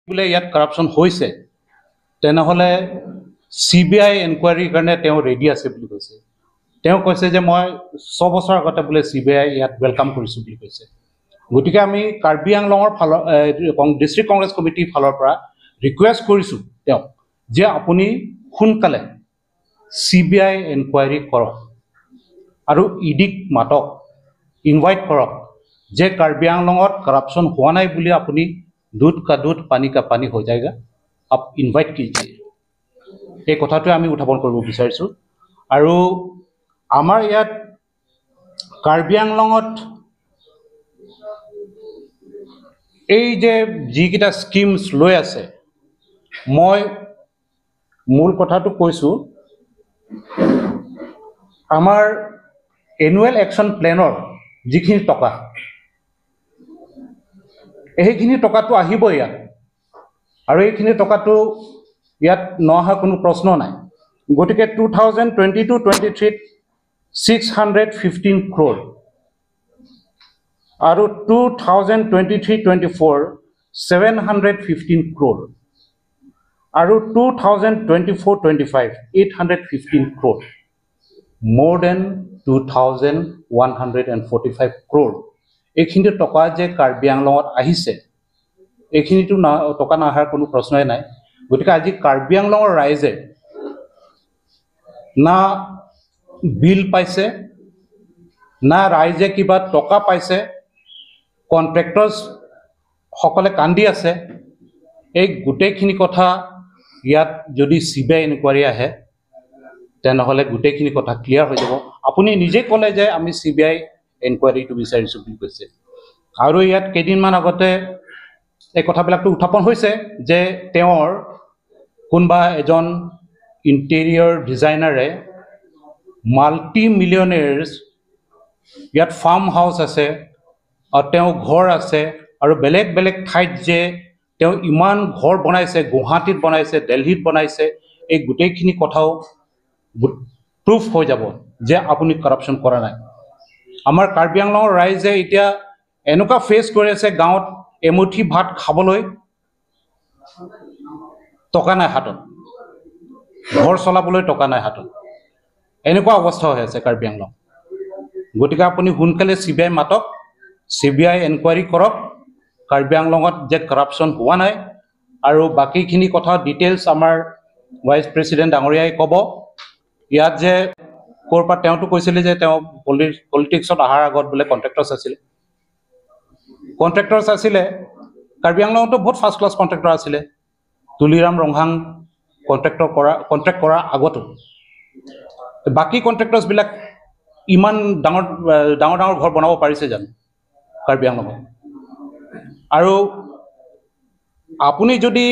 বোলে ইয়াত কৰাপশ্যন হৈছে তেনেহ'লে CBI এনকুৱাৰীৰ কাৰণে তেওঁ ৰেডি আছে বুলি কৈছে। তেওঁ কৈছে যে মই 6 বছৰ আগতে বোলে CBI ইয়াত ৱেলকাম কৰিছোঁ বুলি কৈছে। গতিকে আমি কাৰ্বি আংলঙৰ ফালৰ ডিষ্ট্ৰিক্ট কংগ্ৰেছ কমিটিৰ ফালৰ পৰা ৰিকুৱেষ্ট কৰিছোঁ তেওঁক যে আপুনি সোনকালে CBI এনকুৱাৰী কৰক আৰু ইডিক মাতক, ইনভাইট কৰক যে কাৰ্বি আংলঙত কৰাপশ্যন হোৱা নাই বুলি আপুনি दूध का दूध पानी का पानी हो जाएगा, आप इनवाइट कीजिए। এই কথাটো আমি উত্থাপন কৰিব বিচাৰিছোঁ। আৰু আমাৰ ইয়াত কাৰ্বি আংলঙত এই যে যিকেইটা স্কিমছ লৈ আছে, মই মূল কথাটো কৈছোঁ, আমাৰ এনুৱেল একশ্যন প্লেনৰ যিখিনি টকা এইখিনি টকাটো আহিব ইয়াত, আৰু এইখিনি টকাটো ইয়াত নহাৰ কোনো প্ৰশ্ন নাই। গতিকে 2022-23 615 crore আৰু 2023-24 715 crore আৰু 2024-25 815 crore, more than 2145 crore। এইখিনি টকা যে কাৰ্বি আংলঙত আহিছে, এইখিনিতো টকা নহাৰ কোনো প্ৰশ্নই নাই। গতিকে আজি কাৰ্বি আংলঙৰ ৰাইজে না বিল পাইছে, না ৰাইজে কিবা টকা পাইছে, কণ্ট্ৰেক্টৰ্ছসকলে কান্দি আছে। এই গোটেইখিনি কথা ইয়াত যদি CBI এনকুৱাৰী আহে তেনেহ'লে গোটেইখিনি কথা ক্লিয়াৰ হৈ যাব। আপুনি নিজে ক'লে যে আমি CBI এনকুৱাৰীটো বিচাৰিছোঁ বুলি কৈছে, আৰু ইয়াত কেইদিনমান আগতে এই কথাবিলাকটো উত্থাপন হৈছে যে তেওঁৰ কোনোবা এজন ইণ্টেৰিয়ৰ ডিজাইনাৰে মাল্টি-মিলিয়নাৰ্ছ ইয়াত ফাৰ্ম হাউচ আছে আৰু তেওঁ ঘৰ আছে, আৰু বেলেগ বেলেগ ঠাইত যে তেওঁ ইমান ঘৰ বনাইছে, গুৱাহাটীত বনাইছে, দিল্লীত বনাইছে, এই গোটেইখিনি কথাও প্ৰুফ হৈ যাব যে আপুনি কৰাপশ্যন কৰা নাই। আমাৰ কাৰ্বি আংলঙৰ ৰাইজে এতিয়া এনেকুৱা ফেচ কৰি আছে, গাঁৱত এমুঠি ভাত খাবলৈ টকা নাই হাতত, ঘৰ চলাবলৈ টকা নাই হাতত, এনেকুৱা অৱস্থা হৈ আছে কাৰ্বি আংলং। গতিকে আপুনি সোনকালে CBI মাতক, CBI এনকুৱাৰী কৰক, কাৰ্বি আংলঙত যে কৰাপশ্যন হোৱা নাই, আৰু বাকীখিনি কথা ডিটেইলছ আমাৰ ভাইচ প্ৰেছিডেণ্ট ডাঙৰীয়াই ক'ব। ইয়াত যে ক'ৰবাত তেওঁতো কৈছিলে যে তেওঁ পলিটিক্সত অহাৰ আগত বোলে কণ্ট্ৰেক্টৰ্ছ আছিলে। কণ্ট্ৰেক্টৰ্ছ আছিলে, কাৰ্বি আংলঙতো বহুত ফাৰ্ষ্ট ক্লাছ কণ্ট্ৰেক্টৰ আছিলে। তুলিৰাম ৰংহাং কণ্ট্ৰেক্ট কৰাৰ আগতো বাকী কণ্ট্ৰেক্টৰ্ছবিলাক ইমান ডাঙৰ ডাঙৰ ঘৰ বনাব পাৰিছে জানো কাৰ্বি আংলঙত? আৰু আপুনি যদি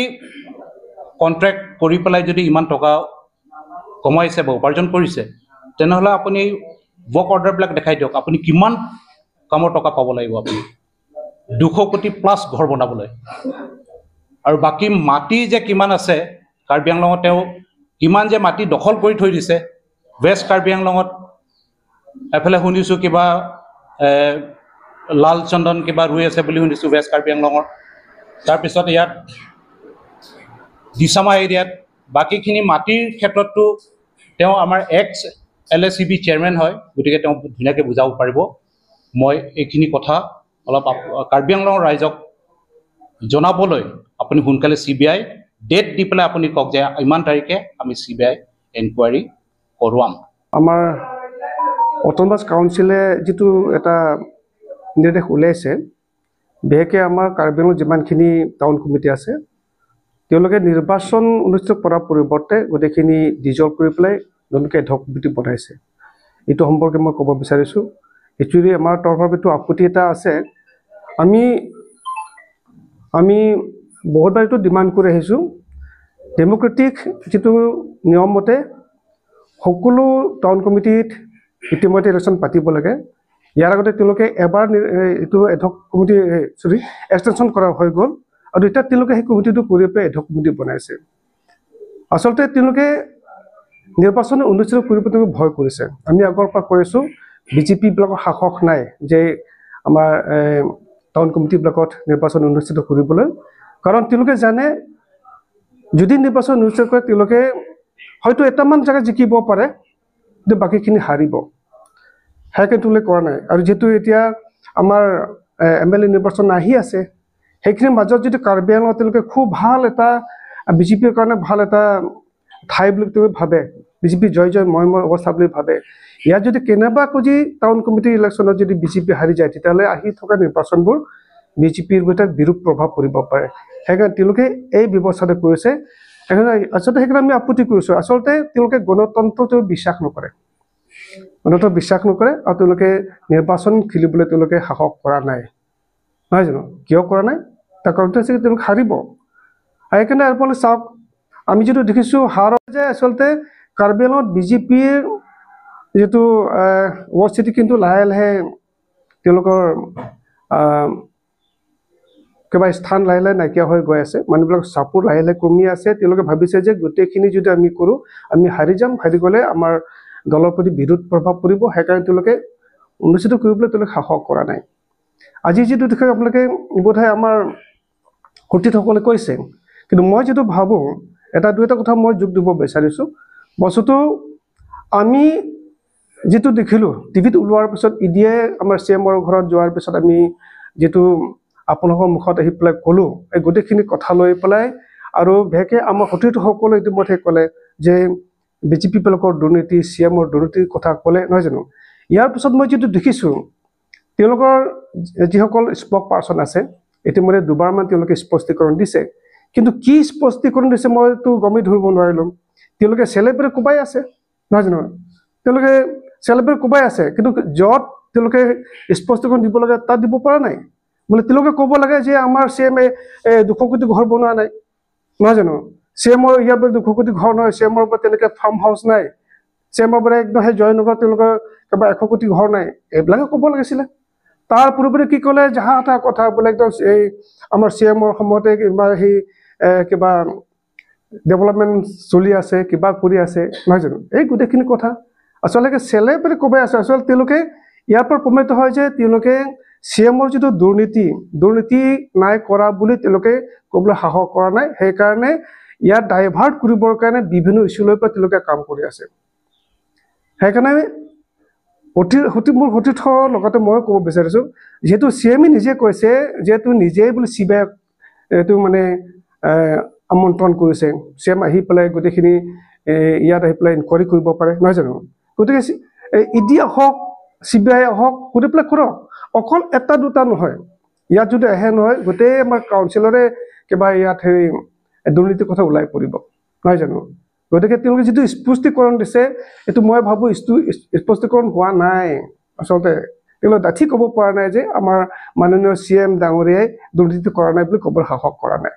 কণ্ট্ৰেক্ট কৰি পেলাই যদি ইমান টকা কমাইছে বা উপাৰ্জন কৰিছে, তেনেহ'লে আপুনি ৱৰ্ক অৰ্ডাৰবিলাক দেখাই দিয়ক, আপুনি কিমান কামৰ টকা পাব লাগিব। আপুনি 200 কোটি প্লাছ ঘৰ বনাবলৈ, আৰু বাকী মাটি যে কিমান আছে কাৰ্বি আংলঙত, তেওঁ কিমান যে মাটি দখল কৰি থৈ দিছে ৱেষ্ট কাৰ্বি আংলঙত। এফালে শুনিছোঁ কিবা লাল চন্দন কিবা ৰুই আছে বুলি শুনিছোঁ ৱেষ্ট কাৰ্বি আংলঙৰ। তাৰপিছত ইয়াত দিচামা এৰিয়াত বাকীখিনি মাটিৰ ক্ষেত্ৰততো তেওঁ আমাৰ LACB চেয়াৰমেন হয়, গতিকে তেওঁ ধুনীয়াকৈ বুজাব পাৰিব। মই এইখিনি কথা অলপ কাৰ্বি আংলঙৰ ৰাইজক জনাবলৈ আপুনি সোনকালে CBI ডেট দি পেলাই আপুনি কওক যে ইমান তাৰিখে আমি CBI এনকুৱাৰী কৰোৱাম। আমাৰ অট'নমাছ কাউন্সিলে যিটো এটা নিৰ্দেশ উলিয়াইছে, বিশেষকৈ আমাৰ কাৰ্বি আংলঙত যিমানখিনি টাউন কমিটি আছে, তেওঁলোকে নিৰ্বাচন অনুষ্ঠিত কৰাৰ পৰিৱৰ্তে গোটেইখিনি ডিজলভ কৰি পেলাই তেওঁলোকে এডহক কমিটি বনাইছে। এইটো সম্পৰ্কে মই ক'ব বিচাৰিছোঁ। একচুৱেলি আমাৰ তৰফৰ এইটো আপত্তি এটা আছে। আমি বহুতবাৰ এইটো ডিমাণ্ড কৰি আহিছোঁ, ডেম'ক্ৰেটিক যিটো নিয়ম মতে সকলো টাউন কমিটিত ইতিমধ্যে ইলেকশ্যন পাতিব লাগে। ইয়াৰ আগতে তেওঁলোকে এবাৰ এইটো এডহক কমিটি এক্সটেনশ্যন কৰা হৈ গ'ল, আৰু এতিয়া তেওঁলোকে সেই কমিটিটো কৰি পেলাই এডহক কমিটি বনাইছে। আচলতে তেওঁলোকে নিৰ্বাচন অনুষ্ঠিত কৰিব ভয় কৰিছে। আমি আগৰ পৰা কৈ আছোঁ বিজেপিবিলাকৰ সাহস নাই যে আমাৰ টাউন কমিটিবিলাকত নিৰ্বাচন অনুষ্ঠিত কৰিবলৈ, কাৰণ তেওঁলোকে জানে যদি নিৰ্বাচন অনুষ্ঠিত কৰে তেওঁলোকে হয়তো এটামান জেগা জিকিব পাৰে কিন্তু বাকীখিনি হাৰিব সেইকাৰণে তেওঁলোকে কৰা নাই আৰু যেহেতু এতিয়া আমাৰ MLA নিৰ্বাচন আহি আছে সেইখিনিৰ মাজত যদি কাৰ্বি আংলঙত তেওঁলোকে খুব ভাল এটা বিজেপিৰ কাৰণে ভাল এটা ঠাই বুলি তেওঁলোকে ভাবে বিজেপি জয় মই অৱস্থা বুলি ভাবে ইয়াত যদি কেনেবাকৈ যদি টাউন কমিটিৰ ইলেকশ্যনত যদি বিজেপি হাৰি যায় তেতিয়াহ'লে আহি থকা নিৰ্বাচনবোৰ বিজেপিৰ এটা বিৰূপ প্ৰভাৱ পৰিব পাৰে সেইকাৰণে তেওঁলোকে এই ব্যৱস্থাটো কৰিছে আচলতে সেইকাৰণে আমি আপত্তি কৰিছোঁ আচলতে তেওঁলোকে গণতন্ত্ৰটো বিশ্বাস নকৰে আৰু তেওঁলোকে নিৰ্বাচন খেলিবলৈ তেওঁলোকে সাহস কৰা নাই নহয় জানো কিয় কৰা নাই তাৰ কাৰণটো হৈছে তেওঁলোক হাৰিব সেইকাৰণে আপোনালোকে চাওক আমি যিটো দেখিছোঁ হাৰ যে আচলতে কাৰ্বি আংলঙত বিজেপিৰ যিটো উপস্থিতি কিন্তু লাহে লাহে তেওঁলোকৰ কিবা স্থান লাহে লাহে নাইকিয়া হৈ গৈ আছে মানুহবিলাক চাপোৰ লাহে লাহে কমি আছে তেওঁলোকে ভাবিছে যে গোটেইখিনি যদি আমি কৰোঁ আমি হাৰি যাম হাৰি গ'লে আমাৰ দলৰ প্ৰতি বিৰোধ প্ৰভাৱ পৰিব সেইকাৰণে তেওঁলোকে অনুষ্ঠিত কৰিবলৈ তেওঁলোকে সাহস কৰা নাই আজি যিটো দেখে আপোনালোকে বোধহয় আমাৰ সতীৰ্থসকলে কৈছে কিন্তু মই যিটো ভাবোঁ এটা দুটা কথা মই যোগ দিব বিচাৰিছোঁ বস্তুটো আমি যিটো দেখিলোঁ টিভিত ওলোৱাৰ পিছত ইডিয়ে আমাৰ CMৰ ঘৰত যোৱাৰ পিছত আমি যিটো আপোনালোকৰ মুখত আহি পেলাই ক'লোঁ এই গোটেইখিনি কথা লৈ পেলাই আৰু বিশেষকৈ আমাৰ সতীৰ্থসকলে ইতিমধ্যে ক'লে যে বিজেপি বিলাকৰ দুৰ্নীতি CMৰ দুৰ্নীতিৰ কথা ক'লে নহয় জানো ইয়াৰ পিছত মই যিটো দেখিছোঁ তেওঁলোকৰ যিসকল স্পক পাৰ্চন আছে ইতিমধ্যে দুবাৰমান তেওঁলোকে স্পষ্টীকৰণ দিছে কিন্তু কি স্পষ্টীকৰণ দিছে মইতো গমেই ধৰিব নোৱাৰিলোঁ তেওঁলোকে চেলেব্ৰেট কোবাই আছে নহয় জানো তেওঁলোকে চেলেব্ৰেট কোবাই আছে কিন্তু য'ত তেওঁলোকে স্পষ্টীকৰণ দিব লাগে তাত দিব পৰা নাই বোলে তেওঁলোকে ক'ব লাগে যে আমাৰ CMে 200 কোটি ঘৰ বনোৱা নাই নহয় জানো CMৰ ইয়াৰ পৰা 200 কোটি ঘৰ নহয় CMৰ পৰা তেনেকৈ ফাৰ্ম হাউচ নাই CMৰ পৰা একদম সেই জয়নগৰত তেওঁলোকৰ কিবা 100 কোটি ঘৰ নাই এইবিলাকে ক'ব লাগিছিলে তাৰ পূৰ্বে কি ক'লে যাহা এটা কথা বোলে একদম এই আমাৰ CMৰ সময়তে কিবা সেই কিবা ডেভেলপমেণ্ট চলি আছে কিবা কৰি আছে নহয় জানো এই গোটেইখিনি কথা আচলতে চেলেব্ৰেট কোবাই আছে আচলতে তেওঁলোকে ইয়াৰ পৰা প্ৰমাণিত হয় যে তেওঁলোকে CMৰ যিটো দুৰ্নীতি নাই কৰা বুলি তেওঁলোকে ক'বলৈ সাহস কৰা নাই সেইকাৰণে ইয়াত ডাইভাৰ্ট কৰিবৰ কাৰণে বিভিন্ন ইছ্যু লৈ পেলাই তেওঁলোকে কাম কৰি আছে সেইকাৰণে মোৰ সতীৰ্থৰ লগতে মই ক'ব বিচাৰিছোঁ যিহেতু CMে নিজে কৈছে যিহেতু নিজেই বুলি CBI এইটো মানে আমন্ত্ৰণ কৰিছে CM আহি পেলাই গোটেইখিনি ইয়াত আহি পেলাই ইনকুৱাৰী কৰিব পাৰে নহয় জানো গতিকে ইডি হওক CBI হওক গোটেই পেলাই কৰক অকল এটা দুটা নহয় ইয়াত যদি আহে নহয় গোটেই আমাৰ কাউন্সিলৰে কিবা ইয়াত হেৰি দুৰ্নীতিৰ কথা ওলাই পৰিব নহয় জানো গতিকে তেওঁলোকে যিটো স্পষ্টীকৰণ দিছে এইটো মই ভাবোঁ স্পষ্টীকৰণ হোৱা নাই আচলতে তেওঁলোকে ডাঠি ক'ব পৰা নাই যে আমাৰ মাননীয় CM ডাঙৰীয়াই দুৰ্নীতি কৰা নাই বুলি ক'বলৈ সাহস কৰা নাই